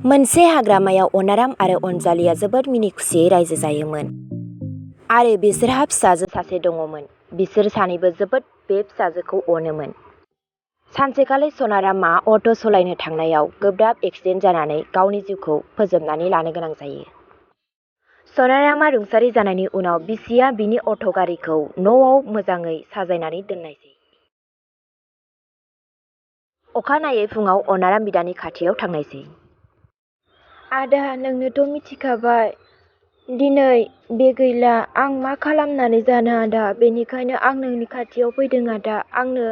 मोनसे हाग्रामायाव अनाराम आरो अनजालिया जोबोद मिनि खुसियै रायजो जायोमोन आरो बिसोरहा फिसाजो सासे दङमोन। बिसोर सानैबो जोबोद बे फिसाजोखौ अनोमोन। सानसेखालि सनारामआ अट' सलायनो थांनायाव गोब्राब एक्सिडेन्ट जानानै गावनि जिउखौ फोजोबनानै लानो गोनां जायो। सनारामआ रुंसारि जानायनि उनाव बिसिया बिनि अट' गारिखौ न'आव मोजाङै साजायनानै दोननायसै। अखानायै फुङाव अनाराम बिदानि खाथियाव थांनायसै। आदा, नोंनोथ' मिथिखाबाय दिनै बे गैला, आं मा खालामनानै जानो आदा, बेनिखायनो आं नोंनि खाथियाव फैदों आदा। आंनो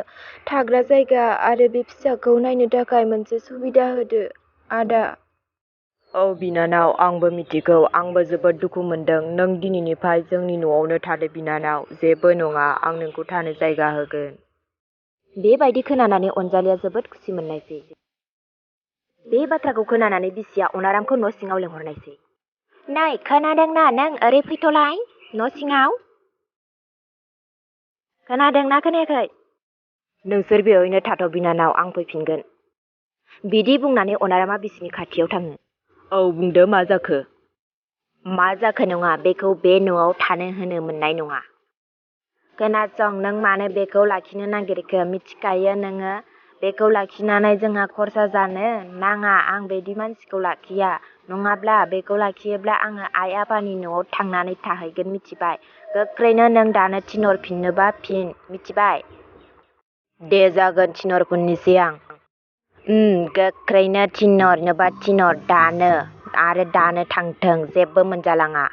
थाग्रा जायगा आरो बे फिसाखौ नायनो थाखाय मोनसे सुबिदा होदो आदा। औ बिनानाव, आंबो मिथिगौ, आंबो जोबोद दुखु मोनदों। नों दिनैनिफ्राय जोंनि न'आवनो थादो बिनानाव। जेबो नङा, आं नोंखौ थानो जायगा होगोन। बेबायदि खोनानानै अनजालिया जोबोद खुसि मोननायसै। बे बाथ्राखौ खोनानानै बिसिया अनारामखौ न' सिङाव लिंहरनायसै। नै खोनादोंना, नों ओरै फैथ'लाय न' सिङाव। खोनादोंना खोनायाखै? नोंसोर बेवहायनो थाथ' बिनानाव, आं फैफिनगोन। बिदि बुंनानै अनारामआ बिसिनि खाथियाव थाङो। औ बुंदो, मा जाखो? मा जाखो नङा, बेखौ बे न'आव थानो होनो मोननाय नङा। खोनासं, नों मानो बेखौ लाखिनो नागिरखो? मिथिखायो नोङो बेखौ लाखिनानै जोंहा खरसा जानो नाङा। आं बिदि मानसिखौ लाखिया। नङाब्ला बेखौ लाखियोब्ला आङो आइ आफानि न'आव थांनानै थाहैगोन, मिथिबाय? गोख्रैनो नों दानो थिनहरफिननोबा फिन, मिथिबाय? दे जागोन, थिनहरफिननोसै आं। गोख्रैनो थिनहरनोबा थिनहर, दानो, आरो दानो थांथों, जेबो मोनजालाङा।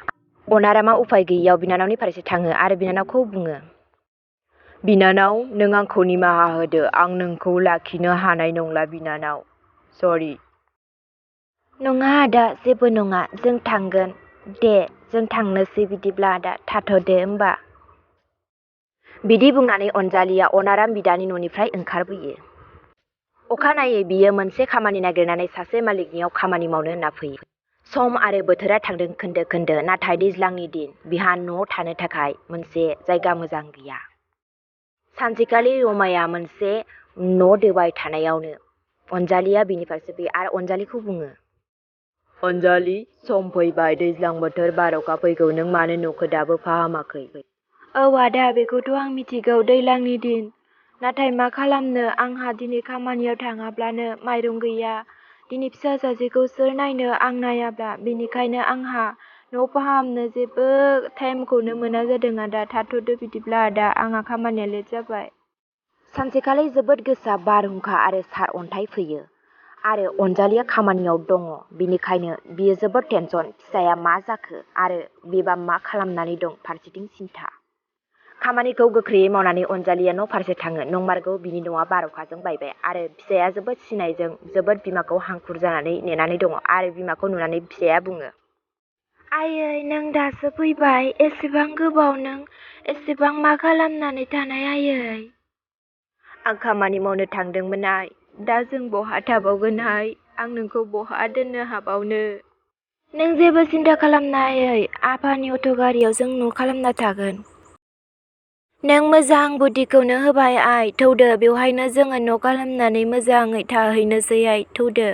अनारामआ उफाय गैयियाव बिनानावनि फारसे थाङो आरो बिनानावखौ बुङो। बिनानाव, नों आंखौ निमाहा होदो। आं नोंखौ लाखिनो हानाय नंला बिनानाव, सरि। नङा आदा, जेबो नङा, जों थांगोन। दे जों थांनोसै बिदिब्ला आदा, थाथ'दो होमबा। बिदि बुंनानै अनजालिया अनाराम बिदानि न'निफ्राय ओंखारबोयो। अखानायै बियो मोनसे खामानि नागिरनानै सासे मालिकनियाव खामानि मावनो होनना फैयो। सम आरो बोथोरा थांदों खोन्दो खोन्दो, नाथाय दैज्लांनि दिन, बिहा न'आव थानो थाखाय मोनसे जायगा मोजां गैया। सानसेखालि रमाया मोनसे न' दोबाय थानायावनो अनजालिया बिनि फारसे फैयो आरो अनजालिखौ बुङो। अनजालि, सम फैबाय, दैज्लां बोथोर, बार'खा फैगौ, नों मानो न'खौ दाबो फाहामाखै? औ आदा, बेखौथ' आं मिथिगौ, दैज्लांनि दिन। नाथाय मा खालामनो, आंहा दिनै खामानियाव थाङाब्लानो माइरं गैया। दिनै फिसा सासेखौ सोर नायनो आं नायाब्ला, बेनिखायनो आंहा न' फाहामनो जेबो टाइमखौनो मोना जादों आदा। थाथ'दो बिदिब्ला आदा, आंहा खामानिया लेट जाबाय। सानसेखालि जोबोद गोसा बारहुंखा आरो सार अन्थाइ फैयो आरो अनजालिया खामानियाव दङ, बिनिखायनो बियो जोबोद टेनसन। फिसाया मा जाखो आरो बेबा मा खालामनानै दं, फारसेथिं सिन्था। खामानिखौ गोख्रैयै मावनानै अनजालिया न' फारसे थाङो। नंमारगौ, बिनि न'आ बारहुंखाजों बायबाय आरो फिसाया जोबोद सिनायजों जोबोद बिमाखौ हांखुर जानानै नेनानै दङ आरो बिमाखौ नुनानै फिसाया बुङो। आयै, नों दासो फैबाय, एसेबां गोबाव नों एसेबां मा खालामनानै थानाय आयै? आं खामानि मावनो थांदोंमोन आइ। दा जों बहा थाबावगोन आइ? आं नोंखौ बहा दोननो हाबावनो? नों जेबो सिन्था खालामनाङा आयै, आफानि अट' गारियाव जों न' खालामना थागोन। नों मोजां बुद्धिखौनो होबाय आइ, थौदो, बेवहायनो जोङो न' खालामनानै मोजाङै थाहैनोसै आइ, थौदो।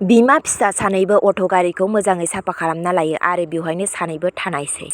बिमा फिसा सानैबो अट' गारिखौ मोजाङै साफा खालामना लायो आरो बेवहायनो सानैबो थानायसै।